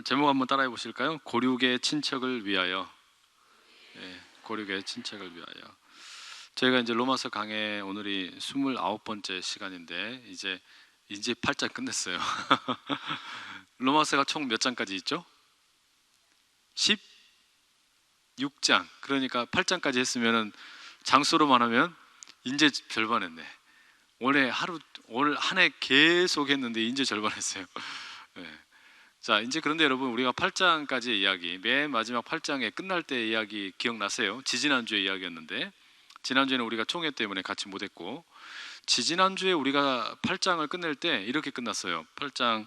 오늘 제목 한번 따라해 보실까요? 고륙의 친척을 위하여. 고륙의 친척을 위하여. 저희가 이제 로마서 강해 오늘이 29번째 시간인데 이제 8장 끝냈어요. 로마서가 총 몇 장까지 있죠? 16장. 그러니까 8장까지 했으면은 장수로만 하면 이제 절반 했네. 올 한 해 계속 했는데 이제 절반 했어요. 자, 이제 그런데 여러분, 우리가 8장까지 이야기, 맨 마지막 8장에 끝날 때 이야기 기억나세요? 지지난주의 이야기였는데, 지난주에는 우리가 총회 때문에 같이 못했고, 지지난주에 우리가 8장을 끝낼 때 이렇게 끝났어요. 8장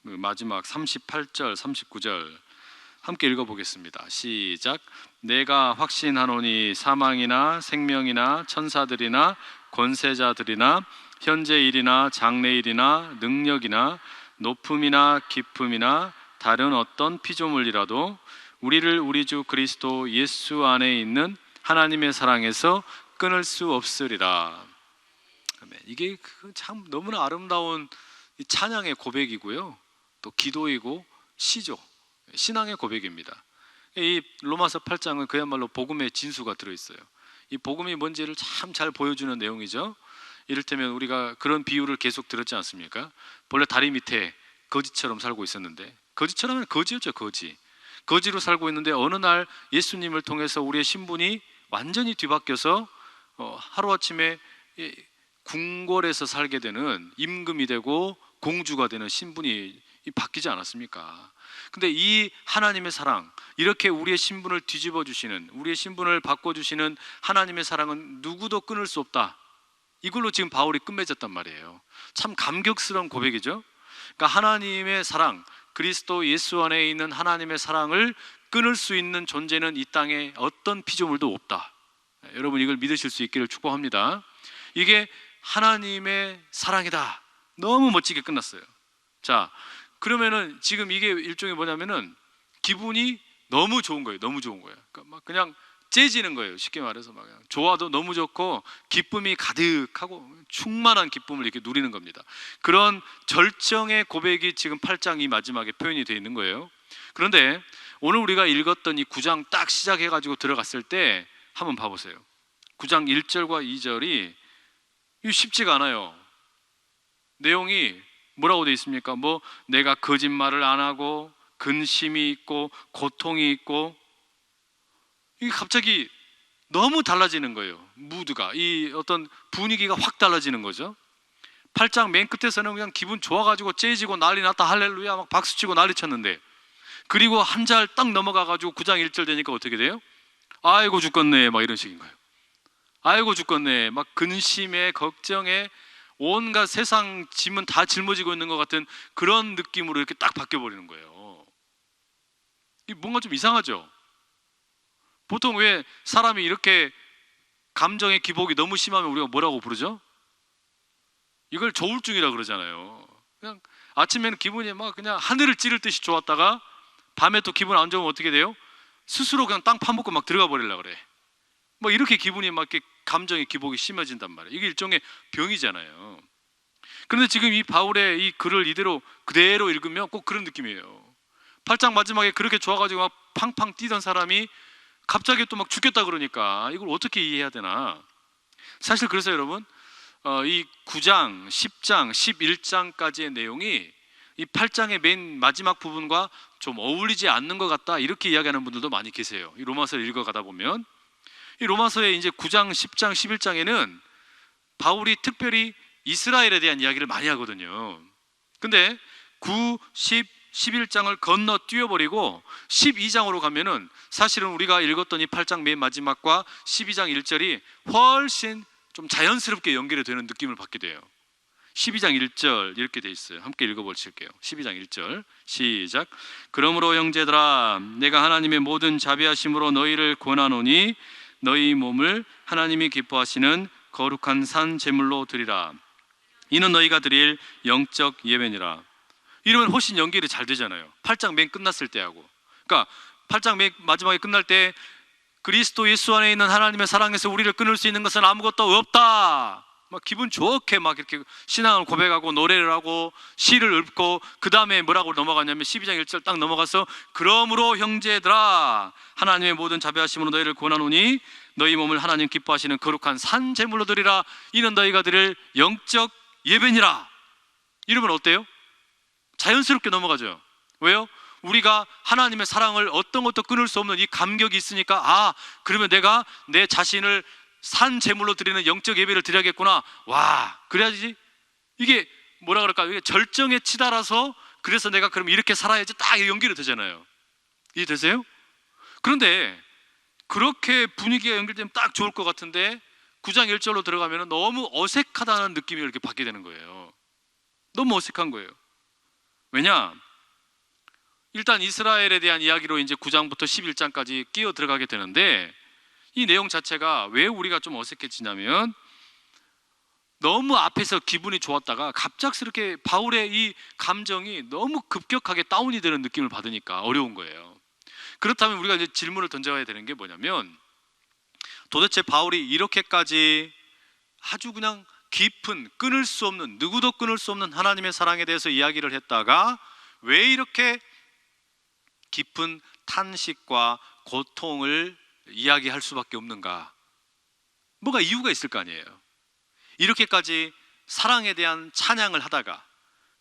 마지막 38절, 39절 함께 읽어보겠습니다. 시작. 내가 확신하노니 사망이나 생명이나 천사들이나 권세자들이나 현재일이나 장래일이나 능력이나 높음이나 깊음이나 다른 어떤 피조물이라도 우리를 우리 주 그리스도 예수 안에 있는 하나님의 사랑에서 끊을 수 없으리라. 이게 참 너무나 아름다운 찬양의 고백이고요, 또 기도이고 시죠. 신앙의 고백입니다. 이 로마서 8장은 그야말로 복음의 진수가 들어있어요. 이 복음이 뭔지를 참 잘 보여주는 내용이죠. 이를테면 우리가 그런 비유를 계속 들었지 않습니까? 본래 다리 밑에 거지처럼 살고 있었는데, 거지처럼 하면 거지였죠. 거지로 살고 있는데 어느 날 예수님을 통해서 우리의 신분이 완전히 뒤바뀌어서 하루아침에 궁궐에서 살게 되는, 임금이 되고 공주가 되는 신분이 바뀌지 않았습니까? 근데 이 하나님의 사랑, 이렇게 우리의 신분을 뒤집어 주시는, 우리의 신분을 바꿔주시는 하나님의 사랑은 누구도 끊을 수 없다. 이걸로 지금 바울이 끝맺었단 말이에요. 참 감격스러운 고백이죠. 그러니까 하나님의 사랑, 그리스도 예수 안에 있는 하나님의 사랑을 끊을 수 있는 존재는 이 땅에 어떤 피조물도 없다. 여러분, 이걸 믿으실 수 있기를 축복합니다. 이게 하나님의 사랑이다. 너무 멋지게 끝났어요. 자, 그러면은 지금 이게 일종의 뭐냐면은 기분이 너무 좋은 거예요. 너무 좋은 거예요. 그러니까 막 그냥 째지는 거예요. 쉽게 말해서 막 좋아도 너무 좋고 기쁨이 가득하고 충만한 기쁨을 이렇게 누리는 겁니다. 그런 절정의 고백이 지금 8장 이 마지막에 표현이 되어 있는 거예요. 그런데 오늘 우리가 읽었던 이 9장 딱 시작해가지고 들어갔을 때 한번 봐보세요. 9장 1절과 2절이 쉽지가 않아요. 내용이 뭐라고 되어 있습니까? 내가 거짓말을 안 하고 근심이 있고 고통이 있고, 이게 갑자기 너무 달라지는 거예요. 무드가, 이 어떤 분위기가 확 달라지는 거죠. 8장 맨 끝에서는 그냥 기분 좋아가지고 째지고 난리 났다, 할렐루야 막 박수치고 난리 쳤는데, 그리고 한 절 딱 넘어가가지고 9장 1절 되니까 어떻게 돼요? 아이고 죽겠네 막 이런 식인 거예요. 아이고 죽겠네, 막 근심에 걱정에 온갖 세상 짐은 다 짊어지고 있는 것 같은 그런 느낌으로 이렇게 딱 바뀌어버리는 거예요. 이게 뭔가 좀 이상하죠? 보통 왜 사람이 이렇게 감정의 기복이 너무 심하면 우리가 뭐라고 부르죠? 이걸 조울증이라 그러잖아요. 그냥 아침에는 기분이 막 그냥 하늘을 찌를 듯이 좋았다가 밤에 또 기분 안 좋으면 어떻게 돼요? 스스로 그냥 땅 파묻고 막 들어가 버리려고 그래. 뭐 이렇게 기분이 막 이렇게 감정의 기복이 심해진단 말이에요. 이게 일종의 병이잖아요. 그런데 지금 이 바울의 이 글을 그대로 읽으면 꼭 그런 느낌이에요. 8장 마지막에 그렇게 좋아가지고 막 팡팡 뛰던 사람이 갑자기 또 막 죽겠다 그러니까 이걸 어떻게 이해해야 되나? 사실 그래서 여러분, 이 9장, 10장, 11장까지의 내용이 이 8장의 맨 마지막 부분과 좀 어울리지 않는 것 같다, 이렇게 이야기하는 분들도 많이 계세요. 이 로마서를 읽어가다 보면 이 로마서의 이제 9장, 10장, 11장에는 바울이 특별히 이스라엘에 대한 이야기를 많이 하거든요. 근데 9, 10, 11장을 건너 뛰어버리고 12장으로 가면은 사실은 우리가 읽었던 이 8장 맨 마지막과 12장 1절이 훨씬 좀 자연스럽게 연결이 되는 느낌을 받게 돼요. 12장 1절 이렇게 돼 있어요. 함께 읽어보실게요. 12장 1절 시작. 그러므로 형제들아, 내가 하나님의 모든 자비하심으로 너희를 권하노니 너희 몸을 하나님이 기뻐하시는 거룩한 산 제물로 드리라. 이는 너희가 드릴 영적 예배니라. 이러면 훨씬 연결이 잘 되잖아요. 8장 맨 끝났을 때하고. 그러니까 8장 맨 마지막에 끝날 때 그리스도 예수 안에 있는 하나님의 사랑에서 우리를 끊을 수 있는 것은 아무것도 없다, 막 기분 좋게 막 이렇게 신앙을 고백하고 노래를 하고 시를 읊고, 그 다음에 뭐라고 넘어가냐면 12장 1절 딱 넘어가서, 그러므로 형제들아 하나님의 모든 자비하심으로 너희를 구원하노니 너희 몸을 하나님 기뻐하시는 거룩한 산 제물로 드리라. 이는 너희가 드릴 영적 예배니라. 이러면 어때요? 자연스럽게 넘어가죠. 왜요? 우리가 하나님의 사랑을 어떤 것도 끊을 수 없는 이 감격이 있으니까, 그러면 내가 내 자신을 산 제물로 드리는 영적 예배를 드려야겠구나. 와, 그래야지. 이게 뭐라 그럴까? 이게 절정에 치달아서, 그래서 내가 그럼 이렇게 살아야지, 딱 연결이 되잖아요. 이해되세요? 그런데 그렇게 분위기가 연결되면 딱 좋을 것 같은데 9장 1절로 들어가면 너무 어색하다는 느낌이 이렇게 받게 되는 거예요. 너무 어색한 거예요. 왜냐? 일단 이스라엘에 대한 이야기로 이제 9장부터 11장까지 끼어 들어가게 되는데, 이 내용 자체가 왜 우리가 좀 어색해지냐면, 너무 앞에서 기분이 좋았다가 갑작스럽게 바울의 이 감정이 너무 급격하게 다운이 되는 느낌을 받으니까 어려운 거예요. 그렇다면 우리가 이제 질문을 던져야 되는 게 뭐냐면, 도대체 바울이 이렇게까지 아주 그냥 깊은, 끊을 수 없는, 누구도 끊을 수 없는 하나님의 사랑에 대해서 이야기를 했다가 왜 이렇게 깊은 탄식과 고통을 이야기할 수밖에 없는가? 뭐가 이유가 있을 거 아니에요. 이렇게까지 사랑에 대한 찬양을 하다가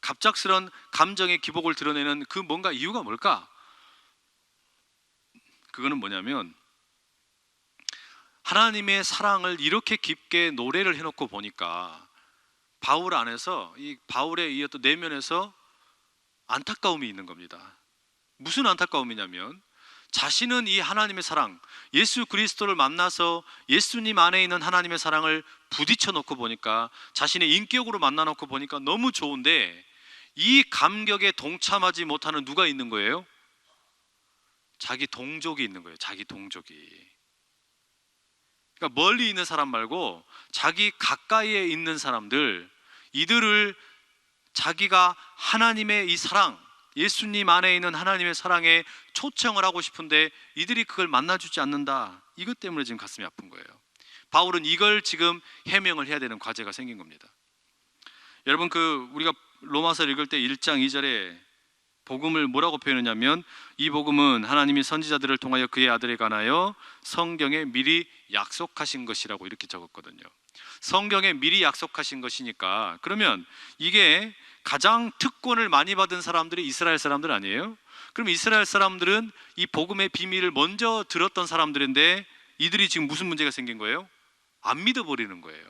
갑작스런 감정의 기복을 드러내는 그 뭔가 이유가 뭘까? 그거는 뭐냐면, 하나님의 사랑을 이렇게 깊게 노래를 해놓고 보니까 바울 안에서, 이 바울의 이 어떤 내면에서 안타까움이 있는 겁니다. 무슨 안타까움이냐면, 자신은 이 하나님의 사랑, 예수 그리스도를 만나서 예수님 안에 있는 하나님의 사랑을 부딪혀 놓고 보니까, 자신의 인격으로 만나 놓고 보니까 너무 좋은데, 이 감격에 동참하지 못하는 누가 있는 거예요? 자기 동족이 있는 거예요. 자기 동족이. 그러니까 멀리 있는 사람 말고 자기 가까이에 있는 사람들, 이들을 자기가 하나님의 이 사랑, 예수님 안에 있는 하나님의 사랑에 초청을 하고 싶은데 이들이 그걸 만나주지 않는다. 이것 때문에 지금 가슴이 아픈 거예요. 바울은 이걸 지금 해명을 해야 되는 과제가 생긴 겁니다. 여러분, 우리가 로마서 읽을 때 1장 2절에 복음을 뭐라고 표현했냐면, 이 복음은 하나님이 선지자들을 통하여 그의 아들에 관하여 성경에 미리 약속하신 것이라고 이렇게 적었거든요. 성경에 미리 약속하신 것이니까, 그러면 이게 가장 특권을 많이 받은 사람들이 이스라엘 사람들 아니에요? 그럼 이스라엘 사람들은 이 복음의 비밀을 먼저 들었던 사람들인데, 이들이 지금 무슨 문제가 생긴 거예요? 안 믿어버리는 거예요.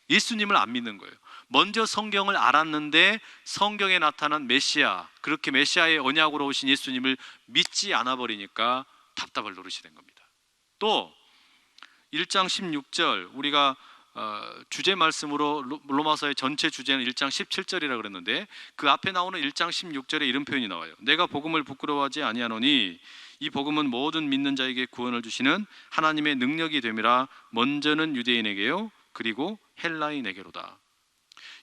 예수님을 안 믿는 거예요. 먼저 성경을 알았는데 성경에 나타난 메시아, 그렇게 메시아의 언약으로 오신 예수님을 믿지 않아 버리니까 답답을 노릇이 된 겁니다. 또 1장 16절, 우리가 주제 말씀으로 로마서의 전체 주제는 1장 17절이라고 그랬는데, 그 앞에 나오는 1장 16절에 이런 표현이 나와요. 내가 복음을 부끄러워하지 아니하노니 이 복음은 모든 믿는 자에게 구원을 주시는 하나님의 능력이 됨이라. 먼저는 유대인에게요, 그리고 헬라인에게로다.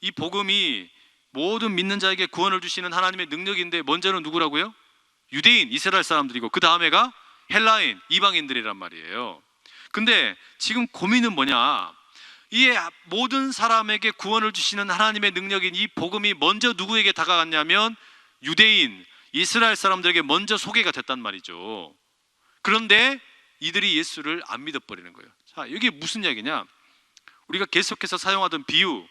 이 복음이 모든 믿는 자에게 구원을 주시는 하나님의 능력인데, 먼저는 누구라고요? 유대인, 이스라엘 사람들이고, 그 다음에가 헬라인, 이방인들이란 말이에요. 근데 지금 고민은 뭐냐? 이 모든 사람에게 구원을 주시는 하나님의 능력인 이 복음이 먼저 누구에게 다가갔냐면 유대인, 이스라엘 사람들에게 먼저 소개가 됐단 말이죠. 그런데 이들이 예수를 안 믿어버리는 거예요. 자, 이게 무슨 이야기냐? 우리가 계속해서 사용하던 비유,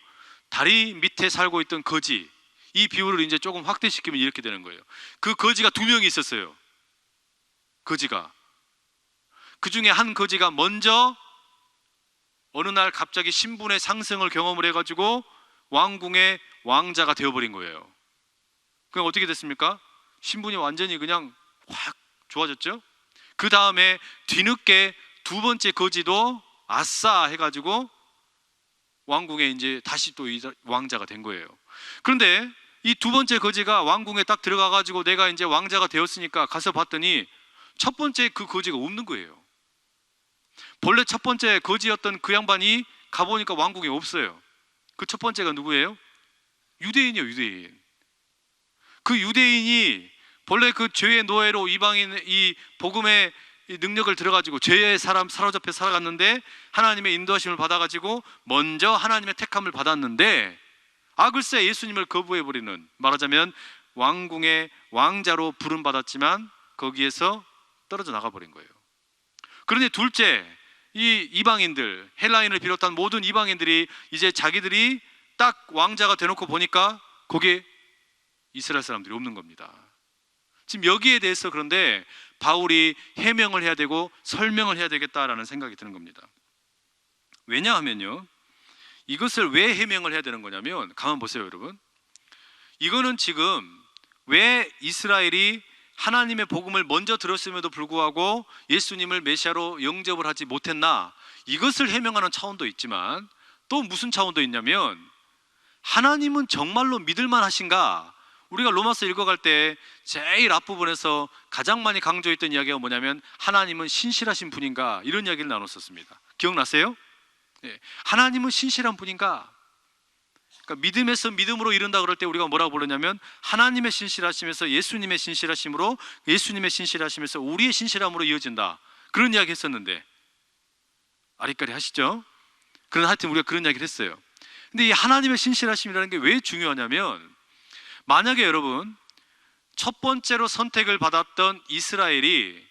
다리 밑에 살고 있던 거지, 이 비유를 이제 조금 확대시키면 이렇게 되는 거예요. 그 거지가 2명이 있었어요. 거지가. 그 중에 한 거지가 먼저 어느 날 갑자기 신분의 상승을 경험을 해가지고 왕궁의 왕자가 되어버린 거예요. 그럼 어떻게 됐습니까? 신분이 완전히 그냥 확 좋아졌죠. 그 다음에 뒤늦게 두 번째 거지도 아싸 해가지고 왕궁에 이제 다시 또 왕자가 된 거예요. 그런데 이 두 번째 거지가 왕궁에 딱 들어가가지고 내가 이제 왕자가 되었으니까 가서 봤더니 첫 번째 그 거지가 없는 거예요. 본래 첫 번째 거지였던 그 양반이 가보니까 왕궁에 없어요. 그 첫 번째가 누구예요? 유대인이에요, 유대인. 그 유대인이 본래 그 죄의 노예로 이방인 이 복음의 이 능력을 들어가지고 죄의 사람 사로잡혀 살아갔는데 하나님의 인도하심을 받아가지고 먼저 하나님의 택함을 받았는데 글쎄 예수님을 거부해버리는, 말하자면 왕궁의 왕자로 부름받았지만 거기에서 떨어져 나가버린 거예요. 그런데 둘째, 이 이방인들, 헬라인을 비롯한 모든 이방인들이 이제 자기들이 딱 왕자가 되놓고 보니까 거기에 이스라엘 사람들이 없는 겁니다. 지금 여기에 대해서 그런데 바울이 해명을 해야 되고 설명을 해야 되겠다라는 생각이 드는 겁니다. 왜냐하면요, 이것을 왜 해명을 해야 되는 거냐면, 가만 보세요 여러분. 이거는 지금 왜 이스라엘이 하나님의 복음을 먼저 들었음에도 불구하고 예수님을 메시아로 영접을 하지 못했나, 이것을 해명하는 차원도 있지만 또 무슨 차원도 있냐면, 하나님은 정말로 믿을만 하신가? 우리가 로마서 읽어갈 때 제일 앞부분에서 가장 많이 강조했던 이야기가 뭐냐면 하나님은 신실하신 분인가, 이런 이야기를 나눴었습니다. 기억나세요? 네. 하나님은 신실한 분인가? 그러니까 믿음에서 믿음으로 이른다 그럴 때 우리가 뭐라고 부르냐면 하나님의 신실하심에서 예수님의 신실하심으로, 예수님의 신실하심에서 우리의 신실함으로 이어진다, 그런 이야기 했었는데 아리까리 하시죠? 그런, 하여튼 우리가 그런 이야기를 했어요. 근데 이 하나님의 신실하심이라는 게 왜 중요하냐면, 만약에 여러분 첫 번째로 선택을 받았던 이스라엘이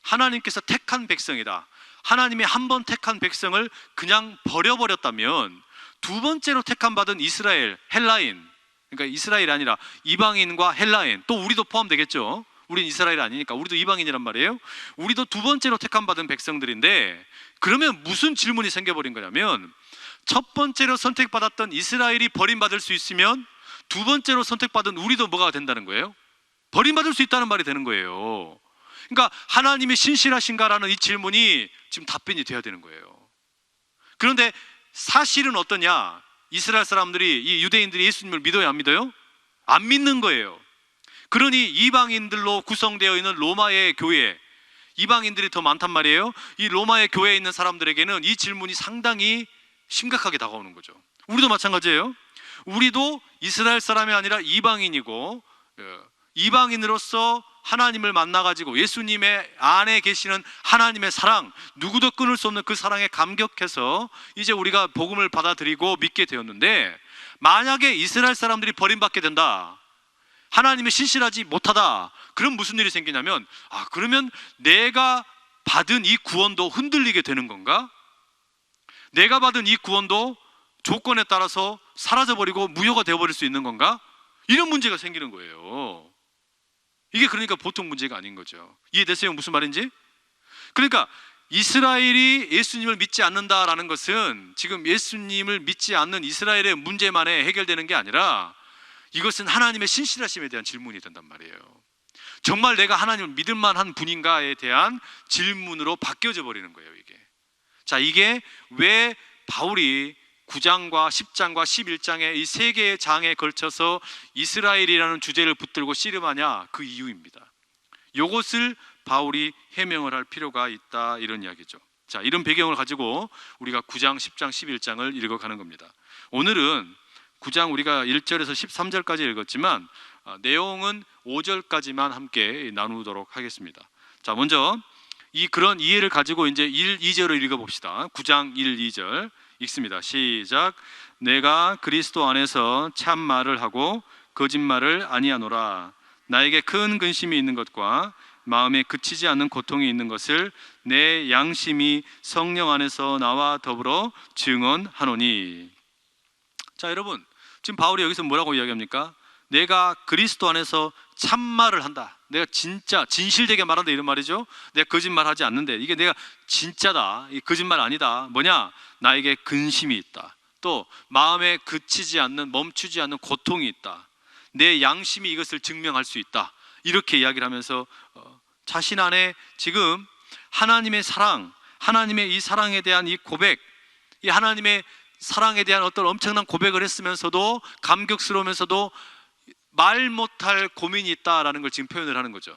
하나님께서 택한 백성이다, 하나님이 한 번 택한 백성을 그냥 버려버렸다면 두 번째로 택함 받은 이스라엘, 헬라인, 그러니까 이스라엘이 아니라 이방인과 헬라인, 또 우리도 포함되겠죠. 우린 이스라엘이 아니니까 우리도 이방인이란 말이에요. 우리도 두 번째로 택함 받은 백성들인데, 그러면 무슨 질문이 생겨버린 거냐면, 첫 번째로 선택받았던 이스라엘이 버림받을 수 있으면 두 번째로 선택받은 우리도 뭐가 된다는 거예요? 버림받을 수 있다는 말이 되는 거예요. 그러니까 하나님이 신실하신가라는 이 질문이 지금 답변이 돼야 되는 거예요. 그런데 사실은 어떠냐? 이스라엘 사람들이, 이 유대인들이 예수님을 믿어요, 안 믿어요? 안 믿는 거예요. 그러니 이방인들로 구성되어 있는 로마의 교회, 이방인들이 더 많단 말이에요. 이 로마의 교회에 있는 사람들에게는 이 질문이 상당히 심각하게 다가오는 거죠. 우리도 마찬가지예요. 우리도 이스라엘 사람이 아니라 이방인이고, 이방인으로서 하나님을 만나가지고 예수님의 안에 계시는 하나님의 사랑, 누구도 끊을 수 없는 그 사랑에 감격해서 이제 우리가 복음을 받아들이고 믿게 되었는데, 만약에 이스라엘 사람들이 버림받게 된다, 하나님이 신실하지 못하다, 그럼 무슨 일이 생기냐면, 그러면 내가 받은 이 구원도 흔들리게 되는 건가? 내가 받은 이 구원도 조건에 따라서 사라져버리고 무효가 되어버릴 수 있는 건가? 이런 문제가 생기는 거예요. 이게 그러니까 보통 문제가 아닌 거죠. 이해되세요? 무슨 말인지? 그러니까 이스라엘이 예수님을 믿지 않는다라는 것은 지금 예수님을 믿지 않는 이스라엘의 문제만에 해결되는 게 아니라, 이것은 하나님의 신실하심에 대한 질문이 된단 말이에요. 정말 내가 하나님을 믿을 만한 분인가에 대한 질문으로 바뀌어져 버리는 거예요, 이게. 자, 이게 왜 바울이 9장과 10장과 11장의 이 세 개의 장에 걸쳐서 이스라엘이라는 주제를 붙들고 씨름하냐, 그 이유입니다. 이것을 바울이 해명을 할 필요가 있다, 이런 이야기죠. 자, 이런 배경을 가지고 우리가 9장, 10장, 11장을 읽어가는 겁니다. 오늘은 9장 우리가 1절에서 13절까지 읽었지만 내용은 5절까지만 함께 나누도록 하겠습니다. 자, 먼저 그런 이해를 가지고 이제 1, 2절을 읽어봅시다. 9장 1, 2절 읽습니다. 시작. 내가 그리스도 안에서 참 말을 하고 거짓말을 아니하노라. 나에게 큰 근심이 있는 것과 마음에 그치지 않는 고통이 있는 것을 내 양심이 성령 안에서 나와 더불어 증언하노니. 자, 여러분, 지금 바울이 여기서 뭐라고 이야기합니까? 내가 그리스도 안에서 참말을 한다, 내가 진짜 진실되게 말한다, 이런 말이죠. 내가 거짓말하지 않는데, 이게 내가 진짜다, 이 거짓말 아니다. 뭐냐? 나에게 근심이 있다, 또 마음에 그치지 않는, 멈추지 않는 고통이 있다, 내 양심이 이것을 증명할 수 있다, 이렇게 이야기를 하면서 자신 안에 지금 하나님의 사랑, 하나님의 이 사랑에 대한 이 고백, 이 하나님의 사랑에 대한 어떤 엄청난 고백을 했으면서도 감격스러우면서도 말 못할 고민이 있다라는 걸 지금 표현을 하는 거죠.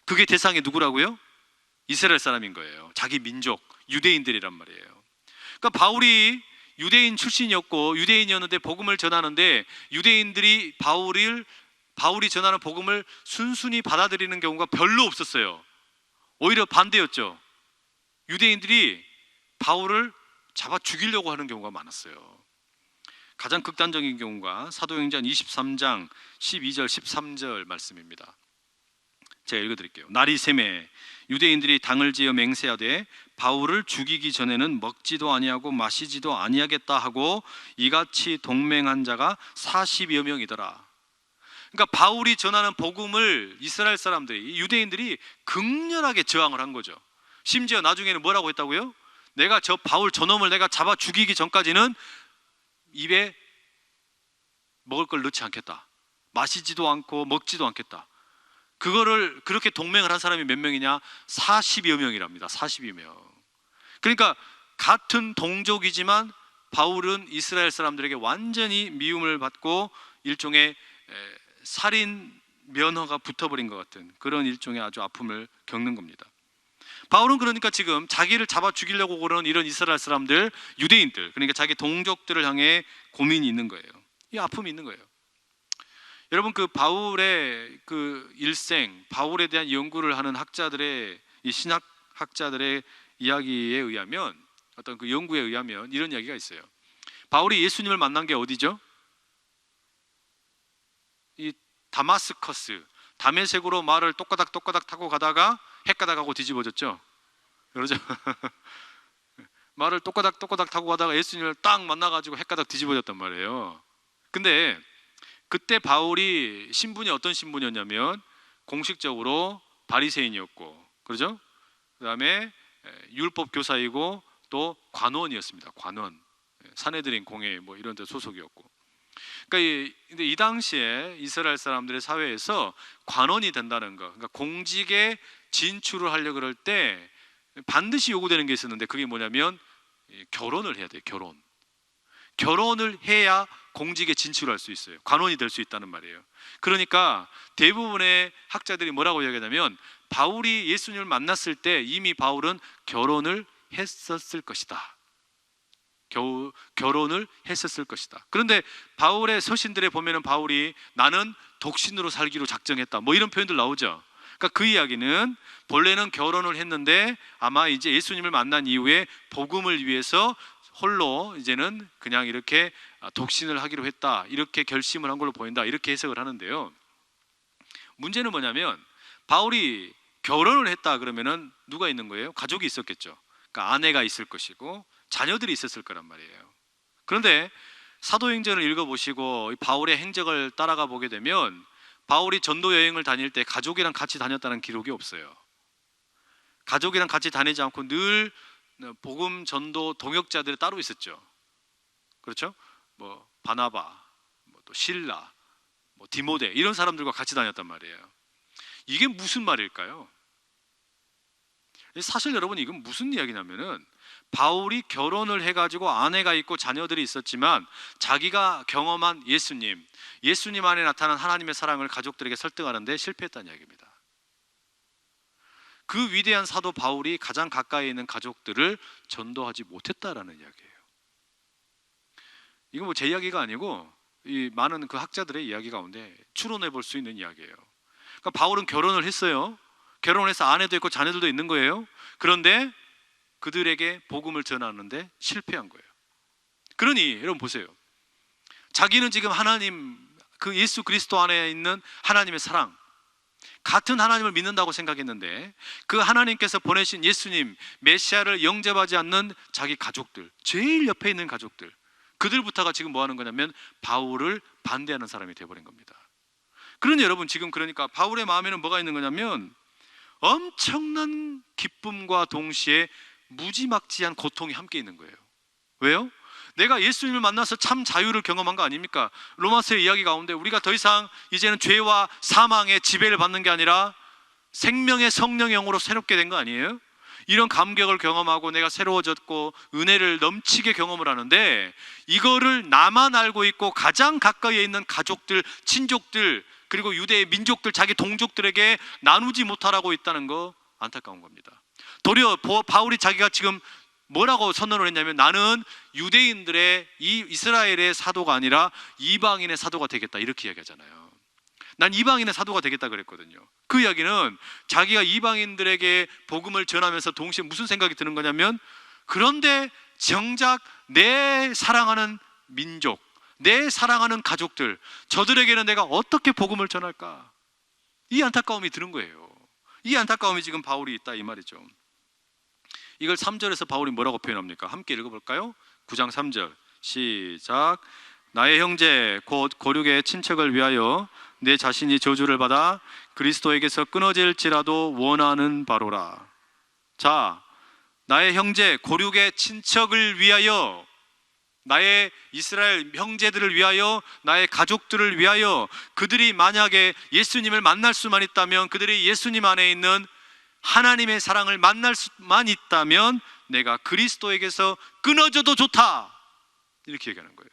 그게 대상이 누구라고요? 이스라엘 사람인 거예요. 자기 민족, 유대인들이란 말이에요. 그러니까 바울이 유대인 출신이었고 유대인이었는데 복음을 전하는데, 유대인들이 바울이 전하는 복음을 순순히 받아들이는 경우가 별로 없었어요. 오히려 반대였죠. 유대인들이 바울을 잡아 죽이려고 하는 경우가 많았어요. 가장 극단적인 경우가 사도행전 23장 12절 13절 말씀입니다. 제가 읽어드릴게요. 날이 새매 유대인들이 당을 지어 맹세하되 바울을 죽이기 전에는 먹지도 아니하고 마시지도 아니하겠다 하고 이같이 동맹한 자가 40여 명이더라. 그러니까 바울이 전하는 복음을 이스라엘 사람들이, 유대인들이 극렬하게 저항을 한 거죠. 심지어 나중에는 뭐라고 했다고요? 내가 저 바울 저놈을 내가 잡아 죽이기 전까지는 입에 먹을 걸 넣지 않겠다. 마시지도 않고 먹지도 않겠다. 그거를 그렇게 동맹을 한 사람이 몇 명이냐? 40여 명이랍니다. 40여 명. 그러니까 같은 동족이지만 바울은 이스라엘 사람들에게 완전히 미움을 받고 일종의 살인 면허가 붙어버린 것 같은 그런 일종의 아주 아픔을 겪는 겁니다. 바울은 그러니까 지금 자기를 잡아 죽이려고 그러는 이런 이스라엘 사람들, 유대인들, 그러니까 자기 동족들을 향해 고민이 있는 거예요. 이 아픔이 있는 거예요. 여러분, 그 바울의 그 일생, 바울에 대한 연구를 하는 학자들의, 이 신학 학자들의 이야기에 의하면, 어떤 그 연구에 의하면 이런 이야기가 있어요. 바울이 예수님을 만난 게 어디죠? 이 다마스커스, 다메섹으로 말을 똑까닥 타고 가다가 헷가닥하고 뒤집어졌죠. 그러죠? 말을 똑까닥 타고 가다가 예수님을 딱 만나가지고 헷가닥 뒤집어졌단 말이에요. 근데 그때 바울이 신분이 어떤 신분이었냐면 공식적으로 바리새인이었고, 그렇죠? 그다음에 율법 교사이고 또 관원이었습니다. 관원, 사내들인 공회 뭐 이런 데 소속이었고. 그러니까 근데 이 당시에 이스라엘 사람들의 사회에서 관원이 된다는 거, 그러니까 공직에 진출을 하려고 그럴 때 반드시 요구되는 게 있었는데 그게 뭐냐면 결혼을 해야 돼요. 결혼을 해야 공직에 진출할 수 있어요. 관원이 될 수 있다는 말이에요. 그러니까 대부분의 학자들이 뭐라고 이야기하냐면 바울이 예수님을 만났을 때 이미 바울은 결혼을 했었을 것이다. 결혼을 했었을 것이다. 그런데 바울의 서신들에 보면은 바울이 나는 독신으로 살기로 작정했다, 뭐 이런 표현들 나오죠. 그러니까 그 이야기는 본래는 결혼을 했는데 아마 이제 예수님을 만난 이후에 복음을 위해서 홀로 이제는 그냥 이렇게 독신을 하기로 했다, 이렇게 결심을 한 걸로 보인다, 이렇게 해석을 하는데요. 문제는 뭐냐면 바울이 결혼을 했다 그러면은 누가 있는 거예요? 가족이 있었겠죠. 그러니까 아내가 있을 것이고 자녀들이 있었을 거란 말이에요. 그런데 사도행전을 읽어보시고 바울의 행적을 따라가 보게 되면 바울이 전도 여행을 다닐 때 가족이랑 같이 다녔다는 기록이 없어요. 가족이랑 같이 다니지 않고 늘 복음 전도 동역자들이 따로 있었죠. 그렇죠? 뭐 바나바, 뭐 또 실라, 뭐 디모데, 이런 사람들과 같이 다녔단 말이에요. 이게 무슨 말일까요? 사실 여러분, 이건 무슨 이야기냐면은 바울이 결혼을 해가지고 아내가 있고 자녀들이 있었지만 자기가 경험한 예수님 안에 나타난 하나님의 사랑을 가족들에게 설득하는데 실패했다는 이야기입니다. 그 위대한 사도 바울이 가장 가까이 있는 가족들을 전도하지 못했다라는 이야기예요. 이건 뭐 제 이야기가 아니고 이 많은 그 학자들의 이야기 가운데 추론해 볼 수 있는 이야기예요. 그러니까 바울은 결혼을 했어요. 결혼해서 아내도 있고 자녀들도 있는 거예요. 그런데 그들에게 복음을 전하는데 실패한 거예요. 그러니 여러분 보세요. 자기는 지금 하나님, 그 예수 그리스도 안에 있는 하나님의 사랑, 같은 하나님을 믿는다고 생각했는데 그 하나님께서 보내신 예수님, 메시아를 영접하지 않는 자기 가족들, 제일 옆에 있는 가족들, 그들부터가 지금 뭐 하는 거냐면 바울을 반대하는 사람이 되어버린 겁니다. 그러니 여러분, 지금 그러니까 바울의 마음에는 뭐가 있는 거냐면 엄청난 기쁨과 동시에 무지막지한 고통이 함께 있는 거예요. 왜요? 내가 예수님을 만나서 참 자유를 경험한 거 아닙니까? 로마서의 이야기 가운데 우리가 더 이상 이제는 죄와 사망의 지배를 받는 게 아니라 생명의 성령의 영으로 새롭게 된 거 아니에요? 이런 감격을 경험하고 내가 새로워졌고 은혜를 넘치게 경험을 하는데 이거를 나만 알고 있고 가장 가까이에 있는 가족들, 친족들, 그리고 유대의 민족들, 자기 동족들에게 나누지 못하라고 있다는 거 안타까운 겁니다. 도리어 바울이 자기가 지금 뭐라고 선언을 했냐면 나는 유대인들의 이 이스라엘의 사도가 아니라 이방인의 사도가 되겠다, 이렇게 이야기하잖아요. 난 이방인의 사도가 되겠다 그랬거든요. 그 이야기는 자기가 이방인들에게 복음을 전하면서 동시에 무슨 생각이 드는 거냐면, 그런데 정작 내 사랑하는 민족, 내 사랑하는 가족들, 저들에게는 내가 어떻게 복음을 전할까? 이 안타까움이 드는 거예요. 이 안타까움이 지금 바울이 있다 이 말이죠. 이걸 3절에서 바울이 뭐라고 표현합니까? 함께 읽어볼까요? 9장 3절 시작. 나의 형제 곧 고륙의 친척을 위하여 내 자신이 저주를 받아 그리스도에게서 끊어질지라도 원하는 바로라. 자, 나의 형제 고륙의 친척을 위하여, 나의 이스라엘 형제들을 위하여, 나의 가족들을 위하여, 그들이 만약에 예수님을 만날 수만 있다면, 그들이 예수님 안에 있는 하나님의 사랑을 만날 수만 있다면 내가 그리스도에게서 끊어져도 좋다, 이렇게 얘기하는 거예요.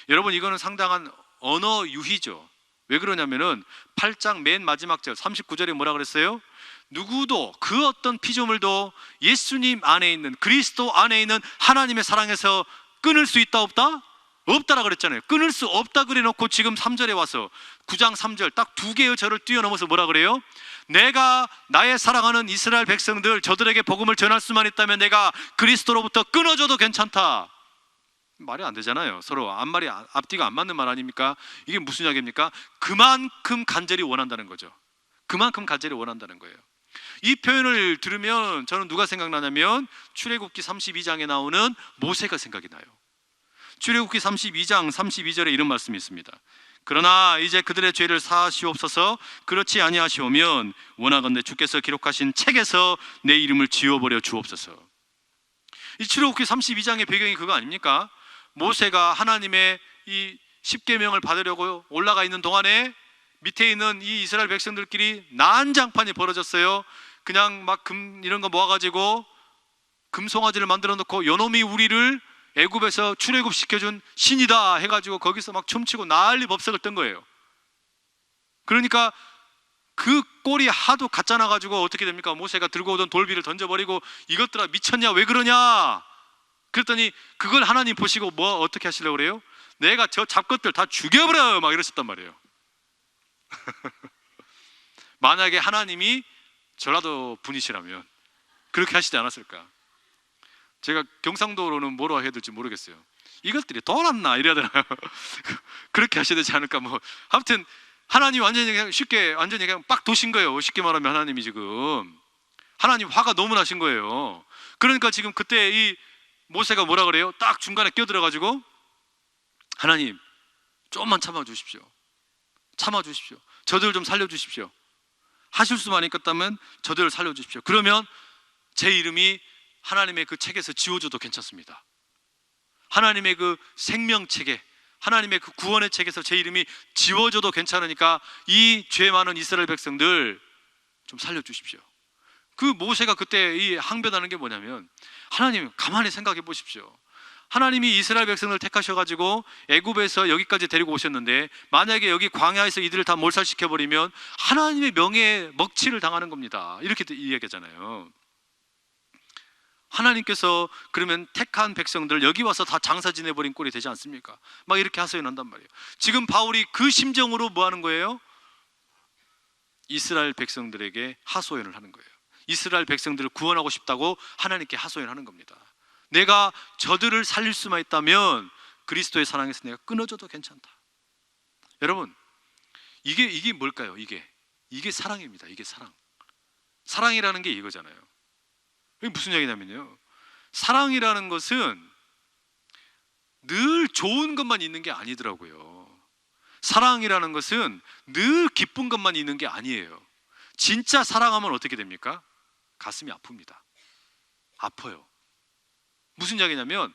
여러분, 이거는 상당한 언어 유희죠. 왜 그러냐면은 8장 맨 마지막 절 39절에 뭐라 그랬어요? 누구도, 그 어떤 피조물도 예수님 안에 있는, 그리스도 안에 있는 하나님의 사랑에서 끊을 수 있다 없다? 없다라 그랬잖아요. 끊을 수 없다 그래 놓고 지금 3절에 와서 9장 3절 딱 두 개의 절을 뛰어넘어서 뭐라 그래요? 내가 나의 사랑하는 이스라엘 백성들, 저들에게 복음을 전할 수만 있다면 내가 그리스도로부터 끊어져도 괜찮다. 말이 안 되잖아요. 서로 앞뒤가 안 맞는 말 아닙니까? 이게 무슨 이야기입니까? 그만큼 간절히 원한다는 거죠. 그만큼 간절히 원한다는 거예요. 이 표현을 들으면 저는 누가 생각나냐면 출애굽기 32장에 나오는 모세가 생각이 나요. 출애굽기 32장 32절에 이런 말씀이 있습니다. 그러나 이제 그들의 죄를 사하시옵소서. 그렇지 아니하시오면 원하건대 주께서 기록하신 책에서 내 이름을 지워버려 주옵소서. 이 출애굽기 32장의 배경이 그거 아닙니까? 모세가 하나님의 이 십계명을 받으려고 올라가 있는 동안에 밑에 있는 이 이스라엘 백성들끼리 난장판이 벌어졌어요. 그냥 막 금 이런 거 모아가지고 금송아지를 만들어 놓고 요놈이 우리를 애굽에서 출애굽 시켜준 신이다 해가지고 거기서 막 춤추고 난리 법석을 뜬 거예요. 그러니까 그 꼴이 하도 가짜 나가지고 어떻게 됩니까? 모세가 들고 오던 돌비를 던져버리고 이것들아 미쳤냐, 왜 그러냐? 그랬더니 그걸 하나님 보시고 뭐 어떻게 하시려고 그래요? 내가 저 잡것들 다 죽여버려 막 이러셨단 말이에요. 만약에 하나님이 저라도 분이시라면 그렇게 하시지 않았을까? 제가 경상도로는 뭐로 해야 될지 모르겠어요. 이것들이 돌았나 이래야 되나요? 그렇게 하셔야 되지 않을까? 뭐 아무튼 하나님 완전히 그냥 쉽게 완전히 그냥 빡 도신 거예요. 쉽게 말하면 하나님이 지금 하나님 화가 너무 나신 거예요. 그러니까 지금 그때 이 모세가 뭐라 그래요? 딱 중간에 끼어들어가지고 하나님 조금만 참아주십시오. 참아주십시오. 저들 좀 살려주십시오. 하실 수만 있겠다면 저들을 살려주십시오. 그러면 제 이름이 하나님의 그 책에서 지워져도 괜찮습니다. 하나님의 그 생명책에, 하나님의 그 구원의 책에서 제 이름이 지워져도 괜찮으니까 이 죄 많은 이스라엘 백성들 좀 살려주십시오. 그 모세가 그때 이 항변하는 게 뭐냐면, 하나님 가만히 생각해 보십시오. 하나님이 이스라엘 백성을 택하셔가지고 애굽에서 여기까지 데리고 오셨는데 만약에 여기 광야에서 이들을 다 몰살시켜버리면 하나님의 명예에 먹칠을 당하는 겁니다. 이렇게 이야기하잖아요. 하나님께서 그러면 택한 백성들 여기 와서 다 장사 지내버린 꼴이 되지 않습니까? 막 이렇게 하소연한단 말이에요. 지금 바울이 그 심정으로 뭐 하는 거예요? 이스라엘 백성들에게 하소연을 하는 거예요. 이스라엘 백성들을 구원하고 싶다고 하나님께 하소연하는 겁니다. 내가 저들을 살릴 수만 있다면 그리스도의 사랑에서 내가 끊어져도 괜찮다. 여러분, 이게 뭘까요? 이게 사랑입니다. 이게 사랑. 사랑이라는 게 이거잖아요. 이게 무슨 얘기냐면요, 사랑이라는 것은 늘 좋은 것만 있는 게 아니더라고요. 사랑이라는 것은 늘 기쁜 것만 있는 게 아니에요. 진짜 사랑하면 어떻게 됩니까? 가슴이 아픕니다. 아파요. 무슨 이야기냐면,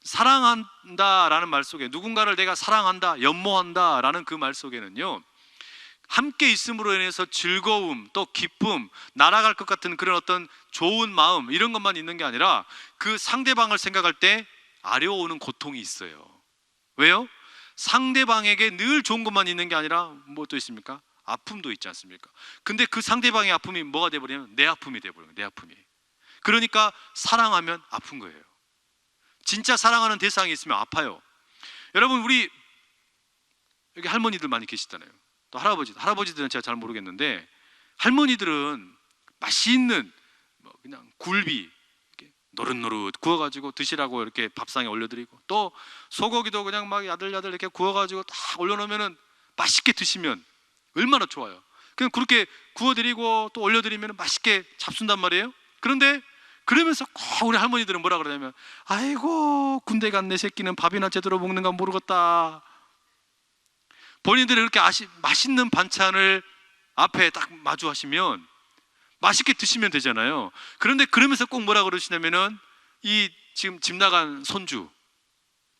사랑한다라는 말 속에, 누군가를 내가 사랑한다, 연모한다라는 그 말 속에는요, 함께 있음으로 인해서 즐거움, 또 기쁨, 날아갈 것 같은 그런 어떤 좋은 마음, 이런 것만 있는 게 아니라 그 상대방을 생각할 때 아려오는 고통이 있어요. 왜요? 상대방에게 늘 좋은 것만 있는 게 아니라 뭐 또 있습니까? 아픔도 있지 않습니까? 근데 그 상대방의 아픔이 뭐가 돼버리면 내 아픔이 돼버려요. 내 아픔이. 그러니까 사랑하면 아픈 거예요. 진짜 사랑하는 대상이 있으면 아파요. 여러분, 우리 여기 할머니들 많이 계시잖아요. 또 할아버지들은 제가 잘 모르겠는데, 할머니들은 맛있는 뭐 그냥 굴비 이렇게 노릇노릇 구워가지고 드시라고 이렇게 밥상에 올려드리고, 또 소고기도 그냥 막 야들야들 이렇게 구워가지고 딱 올려놓으면은 맛있게 드시면 얼마나 좋아요. 그냥 그렇게 구워드리고 또 올려드리면 맛있게 잡순단 말이에요. 그런데 그러면서 꼭 우리 할머니들은 뭐라 그러냐면, 아이고 군대 간 내 새끼는 밥이나 제대로 먹는가 모르겠다. 본인들이 이렇게 맛있는 반찬을 앞에 딱 마주하시면 맛있게 드시면 되잖아요. 그런데 그러면서 꼭 뭐라 그러시냐면은, 이 지금 집 나간 손주,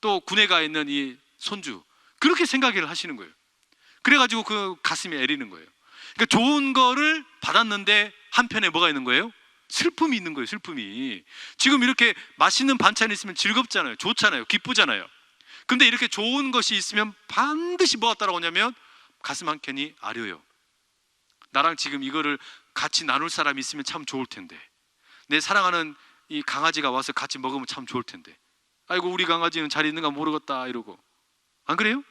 또 군에 가 있는 이 손주, 그렇게 생각을 하시는 거예요. 그래가지고 그 가슴이 애리는 거예요. 그러니까 좋은 거를 받았는데 한편에 뭐가 있는 거예요? 슬픔이 있는 거예요. 슬픔이. 지금 이렇게 맛있는 반찬이 있으면 즐겁잖아요. 좋잖아요. 기쁘잖아요. 근데 이렇게 좋은 것이 있으면 반드시 뭐가 따라오냐면 가슴 한켠이 아려요. 나랑 지금 이거를 같이 나눌 사람이 있으면 참 좋을 텐데, 내 사랑하는 이 강아지가 와서 같이 먹으면 참 좋을 텐데, 아이고 우리 강아지는 잘 있는가 모르겠다 이러고. 안 그래요?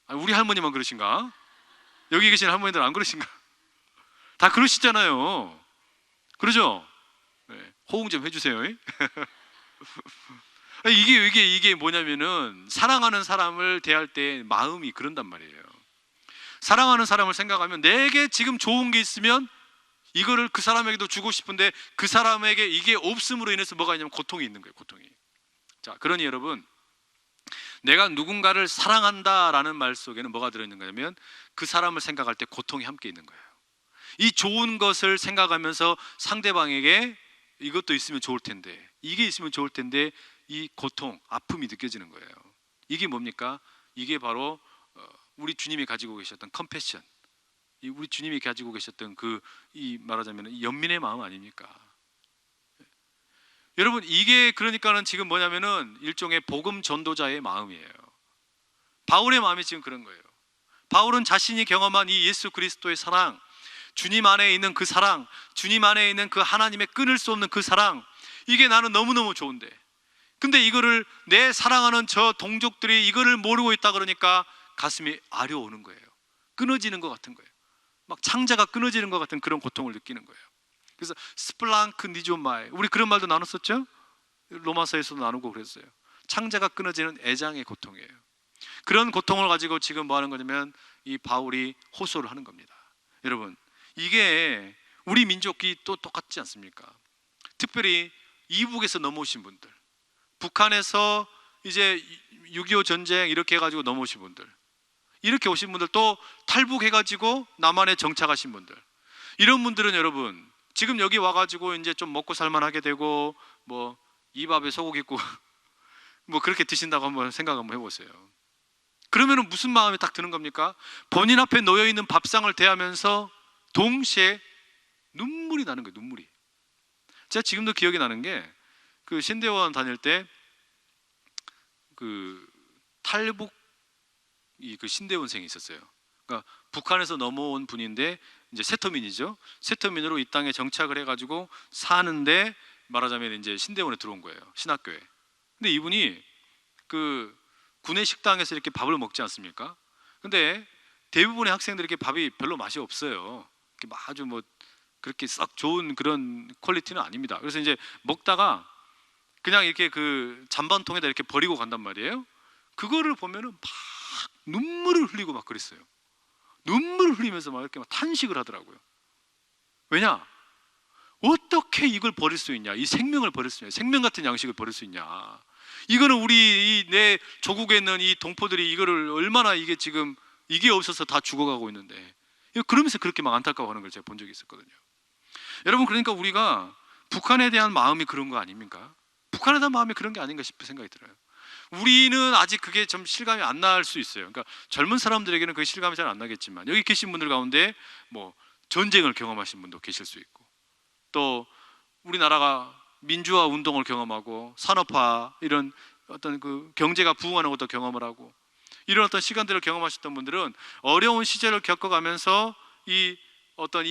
우리 할머니만 그러신가? 여기 계신 할머니들 안 그러신가? 다 그러시잖아요. 그러죠? 네, 호응 좀 해주세요. 이게 뭐냐면은, 사랑하는 사람을 대할 때 마음이 그런단 말이에요. 사랑하는 사람을 생각하면 내게 지금 좋은 게 있으면 이거를 그 사람에게도 주고 싶은데, 그 사람에게 이게 없음으로 인해서 뭐가 있냐면 고통이 있는 거예요. 고통이. 자, 그러니 여러분, 내가 누군가를 사랑한다라는 말 속에는 뭐가 들어있는 거냐면, 그 사람을 생각할 때 고통이 함께 있는 거예요. 이 좋은 것을 생각하면서 상대방에게 이것도 있으면 좋을 텐데, 이게 있으면 좋을 텐데, 이 고통, 아픔이 느껴지는 거예요. 이게 뭡니까? 이게 바로 우리 주님이 가지고 계셨던 컴패션, 우리 주님이 가지고 계셨던 이 말하자면 연민의 마음 아닙니까? 여러분, 이게 그러니까는 지금 뭐냐면은 일종의 복음 전도자의 마음이에요. 바울의 마음이 지금 그런 거예요. 바울은 자신이 경험한 이 예수 그리스도의 사랑, 주님 안에 있는 그 사랑, 주님 안에 있는 그 하나님의 끊을 수 없는 그 사랑, 이게 나는 너무너무 좋은데, 근데 이거를 내 사랑하는 저 동족들이 이거를 모르고 있다 그러니까 가슴이 아려오는 거예요. 끊어지는 것 같은 거예요. 막 창자가 끊어지는 것 같은 그런 고통을 느끼는 거예요. 그래서 스플랑크 니조마이, 우리 그런 말도 나눴었죠? 로마서에서도 나누고 그랬어요. 창자가 끊어지는 애장의 고통이에요. 그런 고통을 가지고 지금 뭐 하는 거냐면 이 바울이 호소를 하는 겁니다. 여러분, 이게 우리 민족이 또 똑같지 않습니까? 특별히 이북에서 넘어오신 분들, 북한에서 이제 6.25 전쟁 이렇게 해가지고 넘어오신 분들, 이렇게 오신 분들, 또 탈북해가지고 남한에 정착하신 분들, 이런 분들은 여러분 지금 여기 와가지고 이제 좀 먹고 살만하게 되고, 뭐 이 밥에 소고기 있고 뭐 그렇게 드신다고 한번 생각 한번 해보세요. 그러면은 무슨 마음이 딱 드는 겁니까? 본인 앞에 놓여있는 밥상을 대하면서 동시에 눈물이 나는 거예요. 눈물이. 제가 지금도 기억이 나는 게, 그 신대원 다닐 때 그 탈북 그 신대원생이 있었어요. 그러니까 북한에서 넘어온 분인데 이제 세터민이죠. 세터민으로 이 땅에 정착을 해가지고 사는데, 말하자면 이제 신대원에 들어온 거예요. 신학교에. 근데 이분이 그 군의 식당에서 이렇게 밥을 먹지 않습니까? 근데 대부분의 학생들이 이렇게 밥이 별로 맛이 없어요. 이렇게 아주 뭐 그렇게 썩 좋은 그런 퀄리티는 아닙니다. 그래서 이제 먹다가 그냥 이렇게 그 잔반통에다 이렇게 버리고 간단 말이에요. 그거를 보면은 막 눈물을 흘리고 막 그랬어요. 눈물을 흘리면서 막 이렇게 막 탄식을 하더라고요. 왜냐? 어떻게 이걸 버릴 수 있냐? 이 생명을 버릴 수 있냐? 생명 같은 양식을 버릴 수 있냐? 이거는 우리 내 조국에 있는 이 동포들이 이거를 얼마나, 이게 지금 이게 없어서 다 죽어가고 있는데, 그러면서 그렇게 막 안타까워하는 걸 제가 본 적이 있었거든요. 여러분, 그러니까 우리가 북한에 대한 마음이 그런 거 아닙니까? 북한에 대한 마음이 그런 게 아닌가 싶은 생각이 들어요. 우리는 아직 그게 좀 실감이 안 날 수 있어요. 그러니까 젊은 사람들에게는 그 실감이 잘 안 나겠지만, 여기 계신 분들 가운데 뭐 전쟁을 경험하신 분도 계실 수 있고, 또 우리나라가 민주화 운동을 경험하고 산업화, 이런 어떤 그 경제가 부흥하는 것도 경험을 하고, 이런 어떤 시간들을 경험하셨던 분들은 어려운 시절을 겪어가면서 이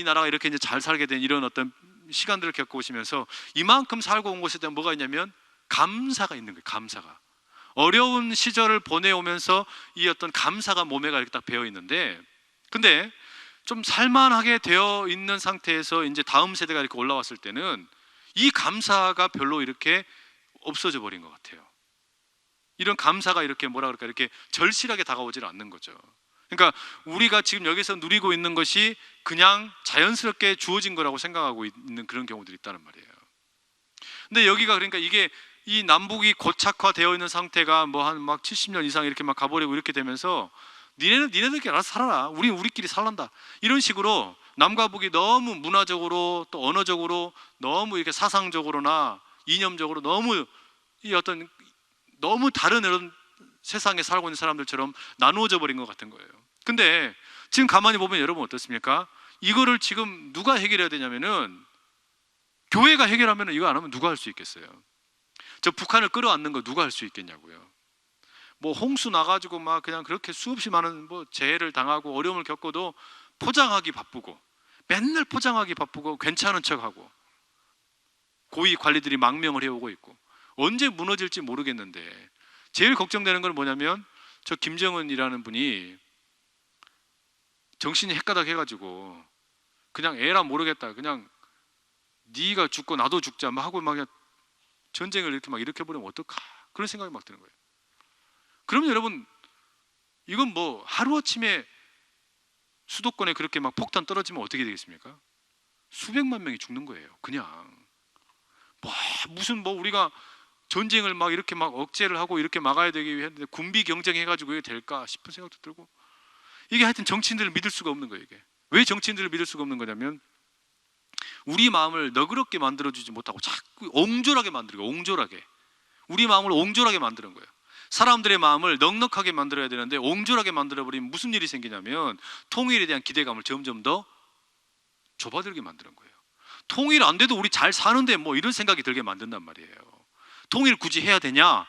나라가 이렇게 이제 잘 살게 된 이런 어떤 시간들을 겪어오시면서 이만큼 살고 온 곳에 대한 뭐가 있냐면 감사가 있는 거예요. 감사가. 어려운 시절을 보내오면서 이 어떤 감사가 몸에가 이렇게 딱 배어 있는데, 근데 좀 살만하게 되어 있는 상태에서 이제 다음 세대가 이렇게 올라왔을 때는 이 감사가 별로 이렇게 없어져 버린 것 같아요. 이런 감사가 이렇게 뭐라 그럴까, 이렇게 절실하게 다가오질 않는 거죠. 그러니까 우리가 지금 여기서 누리고 있는 것이 그냥 자연스럽게 주어진 거라고 생각하고 있는 그런 경우들이 있다는 말이에요. 근데 여기가 그러니까 이게 이 남북이 고착화되어 있는 상태가 뭐 한 막 70년 이상 이렇게 막 가버리고 이렇게 되면서 니네들끼리 알아서 살아라, 우리끼리 살란다, 이런 식으로 남과 북이 너무 문화적으로 또 언어적으로 너무 이렇게 사상적으로나 이념적으로 너무 이 어떤 너무 다른 이런 세상에 살고 있는 사람들처럼 나누어져 버린 것 같은 거예요. 근데 지금 가만히 보면 여러분 어떻습니까? 이거를 지금 누가 해결해야 되냐면은 교회가 해결하면, 이거 안 하면 누가 할 수 있겠어요? 저 북한을 끌어안는 거 누가 할 수 있겠냐고요. 뭐 홍수 나가지고 막 그냥 그렇게 수없이 많은 뭐 재해를 당하고 어려움을 겪어도 포장하기 바쁘고, 맨날 포장하기 바쁘고 괜찮은 척하고 고위 관리들이 망명을 해오고 있고 언제 무너질지 모르겠는데, 제일 걱정되는 건 뭐냐면 저 김정은이라는 분이 정신이 헷가닥 해가지고 그냥 에라 모르겠다, 그냥 네가 죽고 나도 죽자 막 하고 막 그냥 전쟁을 이렇게 막 일으켜버리면 어떡하, 그런 생각이 막 드는 거예요. 그러면 여러분, 이건 뭐 하루아침에 수도권에 그렇게 막 폭탄 떨어지면 어떻게 되겠습니까? 수백만 명이 죽는 거예요. 그냥 뭐 무슨 뭐 우리가 전쟁을 막 이렇게 막 억제를 하고 이렇게 막아야 되기 위해 군비 경쟁해가지고 이게 될까 싶은 생각도 들고, 이게 하여튼 정치인들을 믿을 수가 없는 거예요. 이게 왜 정치인들을 믿을 수가 없는 거냐면 우리 마음을 너그럽게 만들어주지 못하고 자꾸 옹졸하게 만들고, 옹졸하게 우리 마음을 옹졸하게 만드는 거예요. 사람들의 마음을 넉넉하게 만들어야 되는데 옹졸하게 만들어버리면 무슨 일이 생기냐면 통일에 대한 기대감을 점점 더 좁아들게 만드는 거예요. 통일 안 돼도 우리 잘 사는데 뭐 이런 생각이 들게 만든단 말이에요. 통일 굳이 해야 되냐?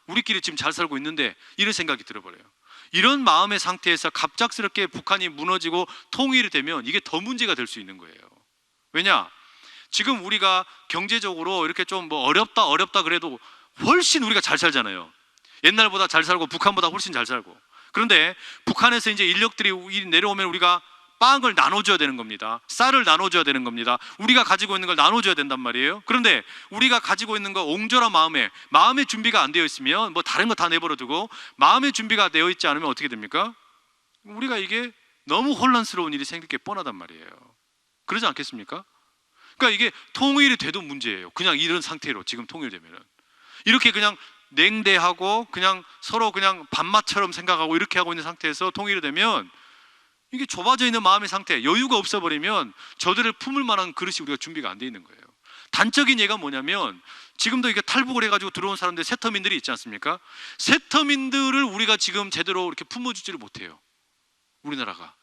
우리끼리 지금 잘 살고 있는데, 이런 생각이 들어버려요. 이런 마음의 상태에서 갑작스럽게 북한이 무너지고 통일이 되면 이게 더 문제가 될 수 있는 거예요. 왜냐? 지금 우리가 경제적으로 이렇게 좀 뭐 어렵다 그래도 훨씬 우리가 잘 살잖아요. 옛날보다 잘 살고 북한보다 훨씬 잘 살고. 그런데 북한에서 이제 인력들이 내려오면 우리가 빵을 나눠줘야 되는 겁니다. 쌀을 나눠줘야 되는 겁니다. 우리가 가지고 있는 걸 나눠줘야 된단 말이에요. 그런데 우리가 가지고 있는 거 옹졸한 마음의 준비가 안 되어 있으면 뭐 다른 거 다 내버려 두고 마음의 준비가 되어 있지 않으면 어떻게 됩니까? 우리가 이게 너무 혼란스러운 일이 생길 게 뻔하단 말이에요. 그러지 않겠습니까? 그러니까 이게 통일이 돼도 문제예요. 그냥 이런 상태로 지금 통일되면은 이렇게 그냥 냉대하고 그냥 서로 그냥 밥맛처럼 생각하고 이렇게 하고 있는 상태에서 통일이 되면 이게 좁아져 있는 마음의 상태, 여유가 없어버리면 저들을 품을 만한 그릇이 우리가 준비가 안 돼 있는 거예요. 단적인 예가 뭐냐면 지금도 이게 탈북을 해가지고 들어온 사람들, 세터민들이 있지 않습니까? 세터민들을 우리가 지금 제대로 이렇게 품어주지를 못해요. 우리나라가.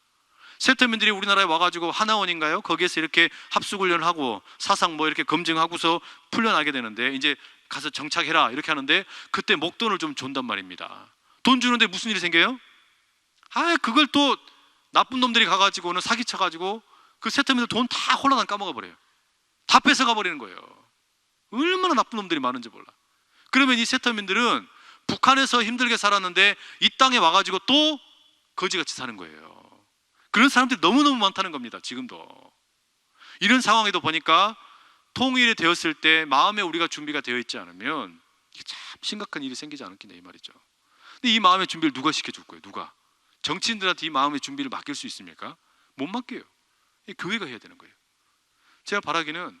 세터민들이 우리나라에 와가지고 하나원인가요? 거기에서 이렇게 합숙훈련을 하고 사상 뭐 이렇게 검증하고서 풀려나게 되는데, 이제 가서 정착해라 이렇게 하는데 그때 목돈을 좀 준단 말입니다. 돈 주는데 무슨 일이 생겨요? 그걸 또 나쁜 놈들이 가가지고는 사기쳐가지고 그 세터민들 돈 다 홀라당 까먹어 버려요. 다 뺏어가 버리는 거예요. 얼마나 나쁜 놈들이 많은지 몰라. 그러면 이 세터민들은 북한에서 힘들게 살았는데 이 땅에 와가지고 또 거지같이 사는 거예요. 그런 사람들이 너무너무 많다는 겁니다. 지금도. 이런 상황에도 보니까 통일이 되었을 때 마음에 우리가 준비가 되어 있지 않으면 이게 참 심각한 일이 생기지 않겠냐 이 말이죠. 근데 이 마음의 준비를 누가 시켜줄 거예요? 누가? 정치인들한테 이 마음의 준비를 맡길 수 있습니까? 못 맡겨요. 교회가 해야 되는 거예요. 제가 바라기는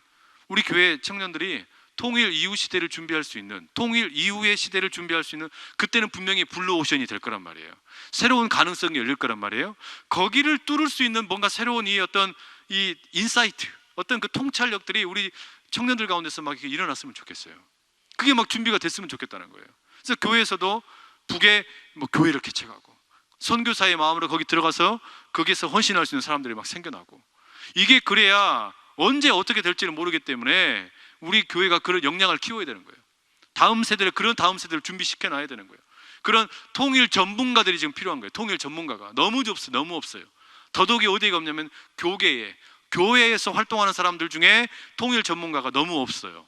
우리 교회 청년들이 통일 이후 시대를 준비할 수 있는, 통일 이후의 시대를 준비할 수 있는, 그때는 분명히 블루오션이 될 거란 말이에요. 새로운 가능성이 열릴 거란 말이에요. 거기를 뚫을 수 있는 뭔가 새로운 이 어떤 이 인사이트, 어떤 그 통찰력들이 우리 청년들 가운데서 막 일어났으면 좋겠어요. 그게 막 준비가 됐으면 좋겠다는 거예요. 그래서 교회에서도 북에 뭐 교회를 개척하고 선교사의 마음으로 거기 들어가서 거기에서 헌신할 수 있는 사람들이 막 생겨나고, 이게 그래야 언제 어떻게 될지를 모르기 때문에 우리 교회가 그런 역량을 키워야 되는 거예요. 그런 다음 세대를 준비시켜 놔야 되는 거예요. 그런 통일 전문가들이 지금 필요한 거예요. 통일 전문가가 너무 없어요. 더더욱이 어디가 없냐면 교회에서 활동하는 사람들 중에 통일 전문가가 너무 없어요.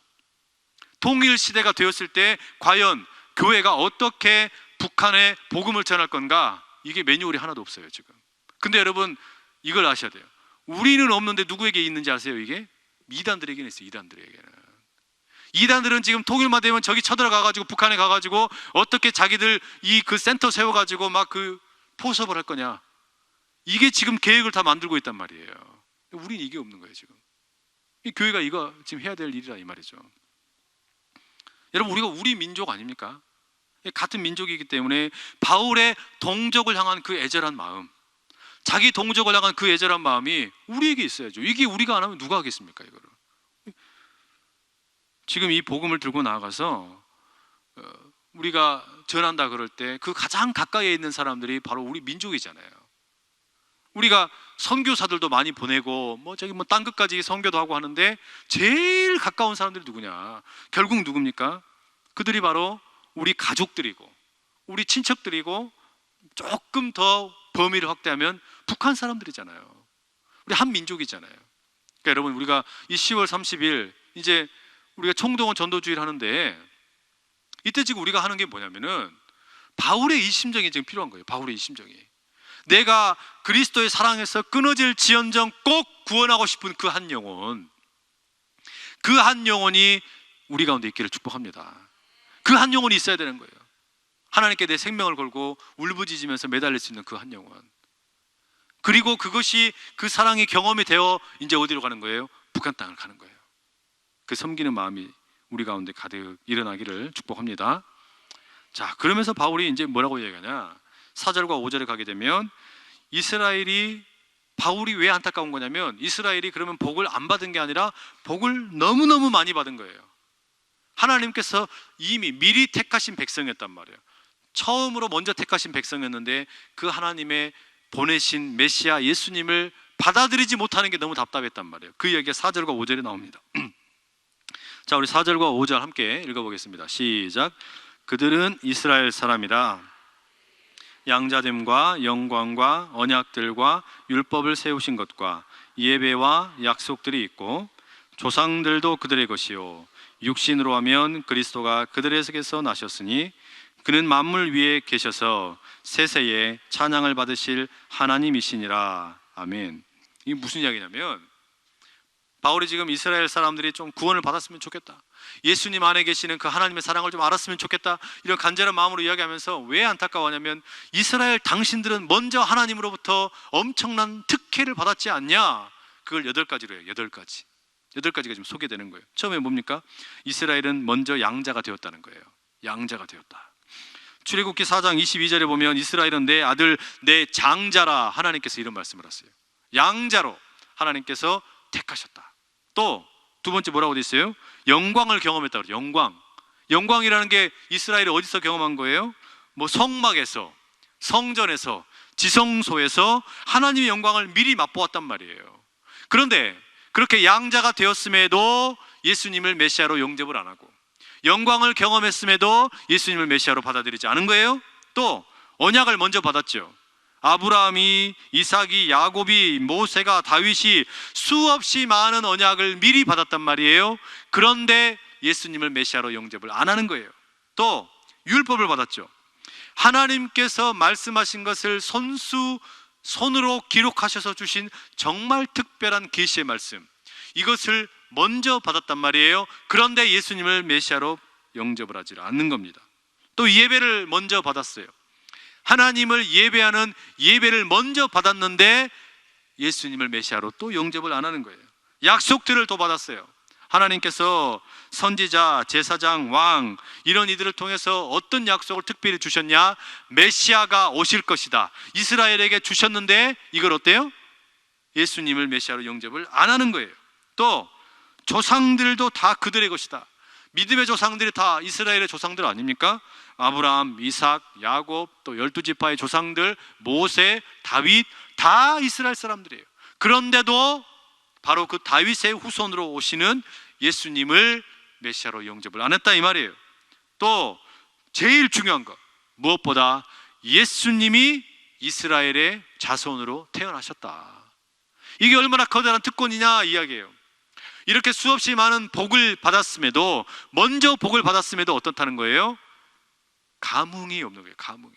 통일 시대가 되었을 때 과연 교회가 어떻게 북한에 복음을 전할 건가, 이게 매뉴얼이 하나도 없어요 지금. 근데 여러분 이걸 아셔야 돼요. 우리는 없는데 누구에게 있는지 아세요? 이게 이단들에게는 있어요. 이단들은 지금 통일만 되면 저기 쳐들어가가지고 북한에 가가지고 어떻게 자기들 그 센터 세워가지고 막 그 포섭을 할 거냐, 이게 지금 계획을 다 만들고 있단 말이에요. 우리는 이게 없는 거예요 지금. 이 교회가 이거 지금 해야 될 일이라 이 말이죠. 여러분 우리가 우리 민족 아닙니까? 같은 민족이기 때문에 바울의 동족을 향한 그 애절한 마음, 자기 동족을 향한 그 애절한 마음이 우리에게 있어야죠. 이게 우리가 안 하면 누가 하겠습니까? 이거를. 지금 이 복음을 들고 나가서 우리가 전한다 그럴 때 그 가장 가까이에 있는 사람들이 바로 우리 민족이잖아요. 우리가 선교사들도 많이 보내고 저기 딴 끝까지 선교도 하고 하는데 제일 가까운 사람들이 누구냐? 결국 누굽니까? 그들이 바로 우리 가족들이고 우리 친척들이고, 조금 더 범위를 확대하면 북한 사람들이잖아요. 우리 한 민족이잖아요. 그러니까 여러분 우리가 이 10월 30일 이제 우리가 총동원 전도주의를 하는데, 이때 지금 우리가 하는 게 뭐냐면은 바울의 이 심정이 지금 필요한 거예요. 바울의 이 심정이, 내가 그리스도의 사랑에서 끊어질 지연정 꼭 구원하고 싶은 그 한 영혼, 그 한 영혼이 우리 가운데 있기를 축복합니다. 그 한 영혼이 있어야 되는 거예요. 하나님께 내 생명을 걸고 울부짖으면서 매달릴 수 있는 그 한 영혼. 그리고 그것이, 그 사랑이 경험이 되어 이제 어디로 가는 거예요? 북한 땅을 가는 거예요. 그 섬기는 마음이 우리 가운데 가득 일어나기를 축복합니다. 자, 그러면서 바울이 이제 뭐라고 얘기하냐? 4절과 5절에 가게 되면 이스라엘이, 바울이 왜 안타까운 거냐면 이스라엘이 그러면 복을 안 받은 게 아니라 복을 너무너무 많이 받은 거예요. 하나님께서 이미 미리 택하신 백성이었단 말이에요. 처음으로 먼저 택하신 백성이었는데 그 하나님의 보내신 메시아 예수님을 받아들이지 못하는 게 너무 답답했단 말이에요. 그 이야기가 4절과 5절에 나옵니다. 자, 우리 4절과 5절 함께 읽어보겠습니다. 시작. 그들은 이스라엘 사람이라 양자됨과 영광과 언약들과 율법을 세우신 것과 예배와 약속들이 있고 조상들도 그들의 것이요 육신으로 하면 그리스도가 그들에게서 나셨으니 그는 만물 위에 계셔서 세세에 찬양을 받으실 하나님이시니라. 아멘. 이게 무슨 이야기냐면 바울이 지금 이스라엘 사람들이 좀 구원을 받았으면 좋겠다, 예수님 안에 계시는 그 하나님의 사랑을 좀 알았으면 좋겠다, 이런 간절한 마음으로 이야기하면서 왜 안타까워하냐면 이스라엘 당신들은 먼저 하나님으로부터 엄청난 특혜를 받았지 않냐? 그걸 8가지로 해요. 8가지가 지금 소개되는 거예요. 처음에 뭡니까? 이스라엘은 먼저 양자가 되었다는 거예요. 양자가 되었다. 출애굽기 4장 22절에 보면 이스라엘은 내 아들 내 장자라 하나님께서 이런 말씀을 하세요. 양자로 하나님께서 택하셨다. 또 두 번째 뭐라고 돼 있어요? 영광을 경험했다. 영광이라는 게 이스라엘이 어디서 경험한 거예요? 성막에서, 성전에서, 지성소에서 하나님의 영광을 미리 맛보았단 말이에요. 그런데 그렇게 양자가 되었음에도 예수님을 메시아로 영접을 안 하고, 영광을 경험했음에도 예수님을 메시아로 받아들이지 않은 거예요. 또 언약을 먼저 받았죠. 아브라함이, 이삭이, 야곱이, 모세가, 다윗이 수없이 많은 언약을 미리 받았단 말이에요. 그런데 예수님을 메시아로 영접을 안 하는 거예요. 또 율법을 받았죠. 하나님께서 말씀하신 것을 손으로 기록하셔서 주신 정말 특별한 계시의 말씀, 이것을 먼저 받았단 말이에요. 그런데 예수님을 메시아로 영접을 하지 않는 겁니다. 또 예배를 먼저 받았어요. 하나님을 예배하는 예배를 먼저 받았는데 예수님을 메시아로 또 영접을 안 하는 거예요. 약속들을 또 받았어요. 하나님께서 선지자, 제사장, 왕 이런 이들을 통해서 어떤 약속을 특별히 주셨냐? 메시아가 오실 것이다 이스라엘에게 주셨는데 이걸 어때요? 예수님을 메시아로 영접을 안 하는 거예요. 또 조상들도 다 그들의 것이다. 믿음의 조상들이 다 이스라엘의 조상들 아닙니까? 아브라함, 이삭, 야곱, 또 12지파의 조상들, 모세, 다윗 다 이스라엘 사람들이에요. 그런데도 바로 그 다윗의 후손으로 오시는 예수님을 메시아로 영접을 안 했다 이 말이에요. 또 제일 중요한 것, 무엇보다 예수님이 이스라엘의 자손으로 태어나셨다. 이게 얼마나 커다란 특권이냐 이야기예요. 이렇게 수없이 많은 복을 받았음에도, 먼저 복을 받았음에도 어떻다는 거예요? 감흥이 없는 거예요. 감흥이.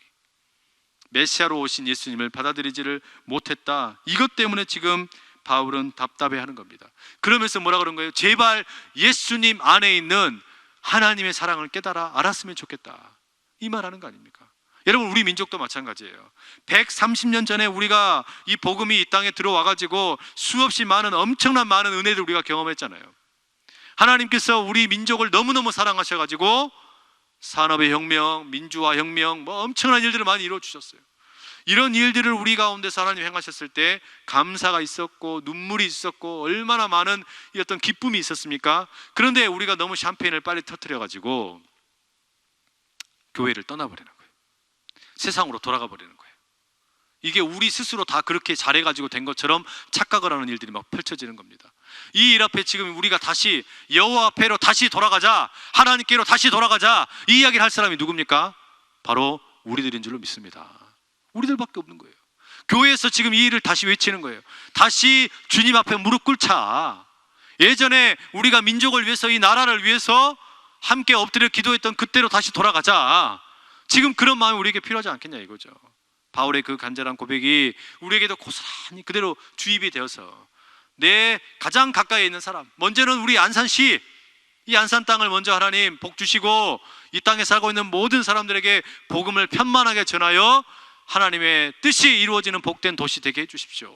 메시아로 오신 예수님을 받아들이지를 못했다. 이것 때문에 지금 바울은 답답해하는 겁니다. 그러면서 뭐라 그런 거예요? 제발 예수님 안에 있는 하나님의 사랑을 깨달아 알았으면 좋겠다. 이 말하는 거 아닙니까? 여러분, 우리 민족도 마찬가지예요. 130년 전에 우리가 이 복음이 이 땅에 들어와가지고 수없이 많은, 엄청난 많은 은혜를 우리가 경험했잖아요. 하나님께서 우리 민족을 너무너무 사랑하셔가지고 산업의 혁명, 민주화 혁명, 엄청난 일들을 많이 이루어주셨어요. 이런 일들을 우리 가운데서 하나님 행하셨을 때 감사가 있었고 눈물이 있었고 얼마나 많은 이 어떤 기쁨이 있었습니까? 그런데 우리가 너무 샴페인을 빨리 터뜨려가지고 교회를 떠나버리는 거예요. 세상으로 돌아가 버리는 거예요. 이게 우리 스스로 다 그렇게 잘해가지고 된 것처럼 착각을 하는 일들이 막 펼쳐지는 겁니다. 이 일 앞에 지금 우리가 다시 여호와 앞에로 다시 돌아가자, 하나님께로 다시 돌아가자, 이 이야기를 할 사람이 누굽니까? 바로 우리들인 줄로 믿습니다. 우리들밖에 없는 거예요. 교회에서 지금 이 일을 다시 외치는 거예요. 다시 주님 앞에 무릎 꿇자. 예전에 우리가 민족을 위해서, 이 나라를 위해서 함께 엎드려 기도했던 그때로 다시 돌아가자. 지금 그런 마음이 우리에게 필요하지 않겠냐 이거죠. 바울의 그 간절한 고백이 우리에게도 고스란히 그대로 주입이 되어서 내 가장 가까이 있는 사람, 먼저는 우리 안산시, 이 안산 땅을 먼저 하나님 복 주시고 이 땅에 살고 있는 모든 사람들에게 복음을 편만하게 전하여 하나님의 뜻이 이루어지는 복된 도시 되게 해주십시오.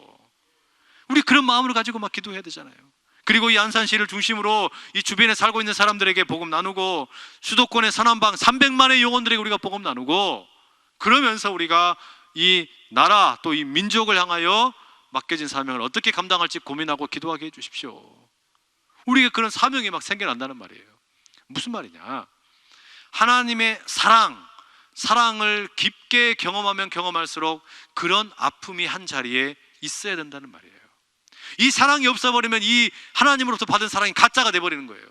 우리 그런 마음을 가지고 막 기도해야 되잖아요. 그리고 이 안산시를 중심으로 이 주변에 살고 있는 사람들에게 복음 나누고, 수도권의 서남방 300만의 영혼들에게 우리가 복음 나누고, 그러면서 우리가 이 나라 또 이 민족을 향하여 맡겨진 사명을 어떻게 감당할지 고민하고 기도하게 해주십시오. 우리에게 그런 사명이 막 생겨난다는 말이에요. 무슨 말이냐? 하나님의 사랑을 깊게 경험하면 경험할수록 그런 아픔이 한 자리에 있어야 된다는 말이에요. 이 사랑이 없어버리면 이 하나님으로부터 받은 사랑이 가짜가 돼버리는 거예요.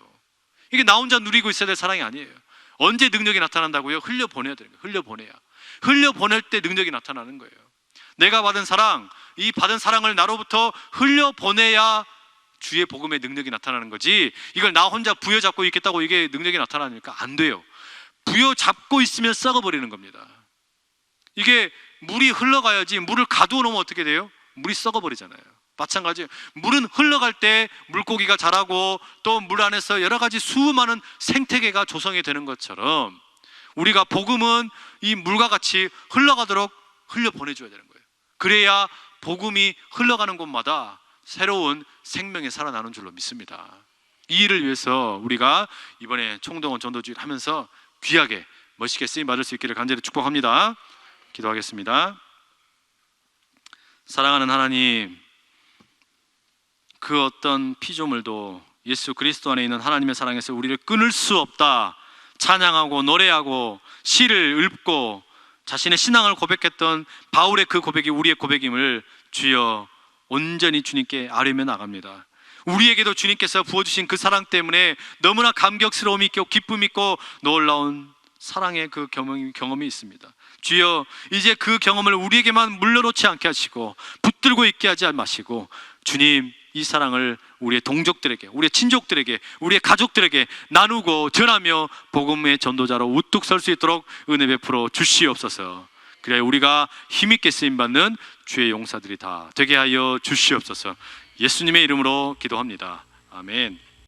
이게 나 혼자 누리고 있어야 될 사랑이 아니에요. 언제 능력이 나타난다고요? 흘려보내야 되는 거예요. 흘려보낼 때 능력이 나타나는 거예요. 내가 받은 사랑, 이 받은 사랑을 나로부터 흘려보내야 주의 복음의 능력이 나타나는 거지, 이걸 나 혼자 부여잡고 있겠다고 이게 능력이 나타나니까 안 돼요. 부여잡고 있으면 썩어버리는 겁니다. 이게 물이 흘러가야지, 물을 가두어 놓으면 어떻게 돼요? 물이 썩어버리잖아요. 마찬가지예요. 물은 흘러갈 때 물고기가 자라고 또 물 안에서 여러 가지 수많은 생태계가 조성이 되는 것처럼 우리가 복음은 이 물과 같이 흘러가도록 흘려보내줘야 되는 거예요. 그래야 복음이 흘러가는 곳마다 새로운 생명이 살아나는 줄로 믿습니다. 이 일을 위해서 우리가 이번에 총동원 전도주의를 하면서 귀하게 멋있게 쓰임 받을 수 있기를 간절히 축복합니다. 기도하겠습니다. 사랑하는 하나님, 그 어떤 피조물도 예수 그리스도 안에 있는 하나님의 사랑에서 우리를 끊을 수 없다 찬양하고 노래하고 시를 읊고 자신의 신앙을 고백했던 바울의 그 고백이 우리의 고백임을 주여 온전히 주님께 아뢰며 나갑니다. 우리에게도 주님께서 부어주신 그 사랑 때문에 너무나 감격스러움이 있고 기쁨이 있고 놀라운 사랑의 그 경험이 있습니다. 주여, 이제 그 경험을 우리에게만 물려놓지 않게 하시고 붙들고 있게 하지 마시고, 주님, 이 사랑을 우리의 동족들에게, 우리의 친족들에게, 우리의 가족들에게 나누고 전하며 복음의 전도자로 우뚝 설 수 있도록 은혜 베풀어 주시옵소서. 그래야 우리가 힘있게 쓰임받는 주의 용사들이 다 되게 하여 주시옵소서. 예수님의 이름으로 기도합니다. 아멘.